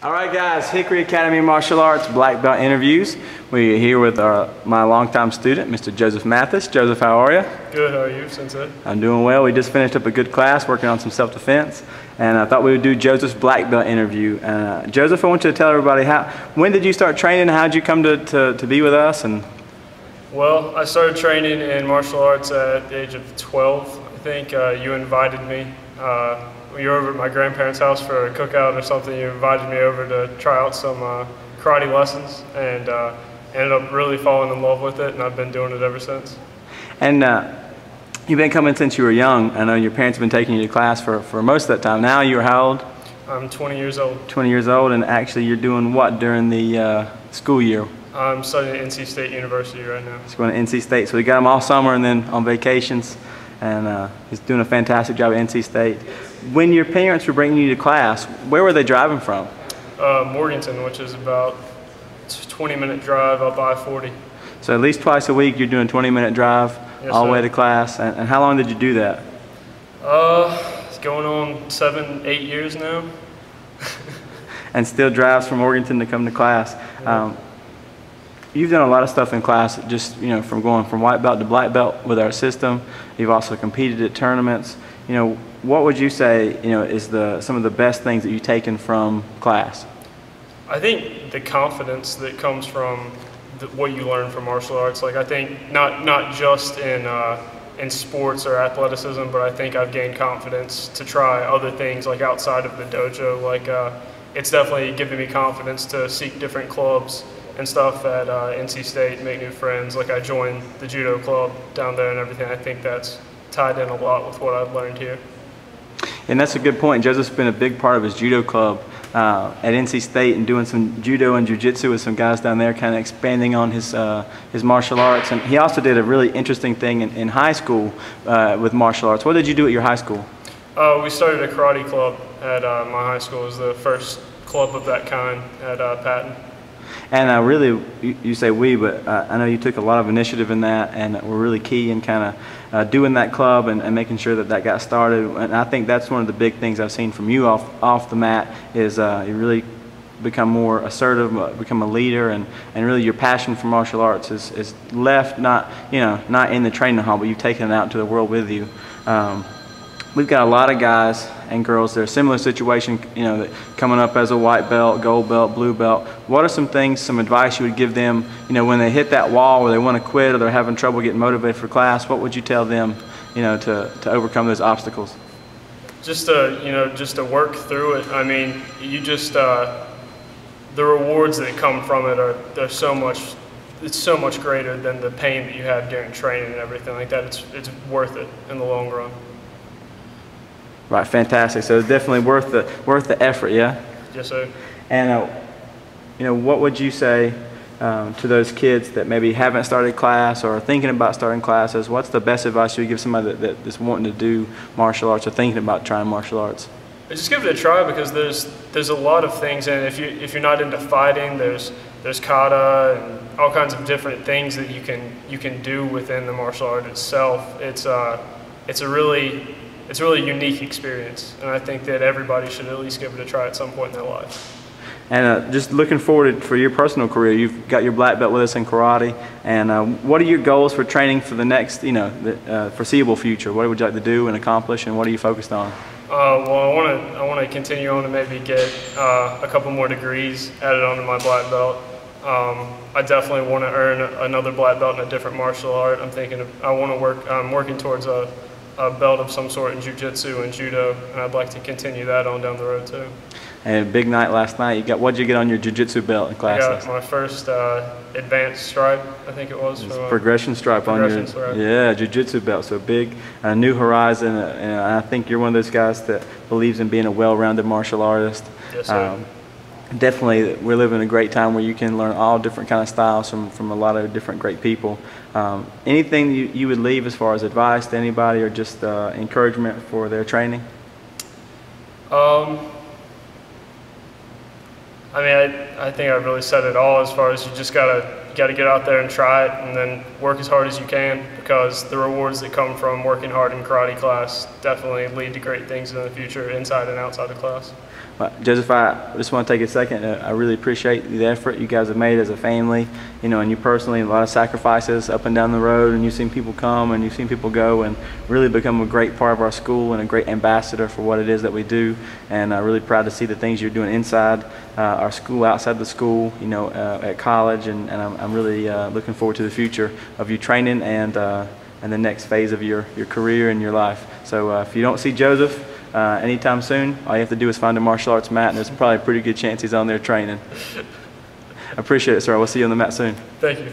All right, guys, Hickory Academy of Martial Arts Black Belt interviews. We're here with my longtime student, Mr. Joseph Mathis. Joseph, how are you? Good, how are you, Sensei? I'm doing well. We just finished up a good class working on some self-defense, and I thought we would do Joseph's Black Belt interview. Joseph, I want you to tell everybody, when did you start training? How did you come to be with us? Well, I started training in martial arts at the age of 12. I think you invited me. You were over at my grandparents' house for a cookout or something. You invited me over to try out some karate lessons, and ended up really falling in love with it, and I've been doing it ever since. And you've been coming since you were young. I know your parents have been taking you to class for most of that time. Now you're how old? I'm 20 years old. 20 years old, and actually you're doing what during the school year? I'm studying at NC State University right now. He's going to NC State, so we got him all summer and then on vacations, and he's doing a fantastic job at NC State. When your parents were bringing you to class, where were they driving from? Morganton, which is about a 20-minute drive up I-40. So at least twice a week you're doing a 20-minute drive all the way to class. And how long did you do that? It's going on 7, 8 years now. And still drives from Morganton to come to class. Yeah. You've done a lot of stuff in class, just from going from white belt to black belt with our system. You've also competed at tournaments. What would you say is some of the best things that you've taken from class? I think the confidence that comes from what you learn from martial arts. Like I think not just in sports or athleticism, but I think I've gained confidence to try other things like outside of the dojo. Like it's definitely given me confidence to seek different clubs and stuff at NC State, make new friends. Like I joined the judo club down there and everything. I think that's tied in a lot with what I've learned here. And that's a good point. Joseph's been a big part of his judo club at NC State and doing some judo and jiu-jitsu with some guys down there, kind of expanding on his martial arts. And he also did a really interesting thing in high school with martial arts. What did you do at your high school? We started a karate club at my high school. It was the first club of that kind at Patton. And really, you say we, but I know you took a lot of initiative in that and were really key in kind of doing that club and making sure that got started. And I think that's one of the big things I've seen from you off the mat is you really become more assertive, become a leader, and really your passion for martial arts is left not in the training hall, but you've taken it out into the world with you. We've got a lot of guys and girls that are similar situation, that coming up as a white belt, gold belt, blue belt. What are some things, some advice you would give them, when they hit that wall where they want to quit or they're having trouble getting motivated for class? What would you tell them, to overcome those obstacles? Just to work through it. I mean, the rewards that come from it it's so much greater than the pain that you have during training and everything like that. It's worth it in the long run. Right, fantastic. So it's definitely worth the effort, yeah? Yes, sir. And what would you say to those kids that maybe haven't started class or are thinking about starting classes? What's the best advice you would give somebody that's wanting to do martial arts or thinking about trying martial arts? Just give it a try, because there's a lot of things, and if you're not into fighting, there's kata and all kinds of different things that you can do within the martial art itself. It's a really unique experience, and I think that everybody should at least give it a try at some point in their life. And just looking forward for your personal career, you've got your black belt with us in karate, and what are your goals for training for the next, foreseeable future? What would you like to do and accomplish, and what are you focused on? Well, I want to continue on and maybe get a couple more degrees added onto my black belt. I definitely want to earn another black belt in a different martial art. I'm working towards a belt of some sort in jiu-jitsu and judo, and I'd like to continue that on down the road too. And a big night last night. What'd you get on your jiu-jitsu belt in class? I got my first advanced stripe, I think it was. Progression stripe on your stripe. Yeah, jiu-jitsu belt. So big, new horizon, and I think you're one of those guys that believes in being a well-rounded martial artist. Yes, sir. Definitely, we're living a great time where you can learn all different kind of styles from a lot of different great people. Anything you would leave as far as advice to anybody or just encouragement for their training? I think I've really said it all, as far as you just gotta get out there and try it, and then work as hard as you can, because the rewards that come from working hard in karate class definitely lead to great things in the future, inside and outside of class. Joseph, I just want to take a second. I really appreciate the effort you guys have made as a family, and you personally, a lot of sacrifices up and down the road, and you've seen people come and you've seen people go and really become a great part of our school and a great ambassador for what it is that we do. And I'm really proud to see the things you're doing inside our school, outside the school, at college, and I'm really looking forward to the future of you training and the next phase of your career and your life. So if you don't see Joseph anytime soon, all you have to do is find a martial arts mat, and there's probably a pretty good chance he's on there training. I appreciate it, sir. We'll see you on the mat soon. Thank you.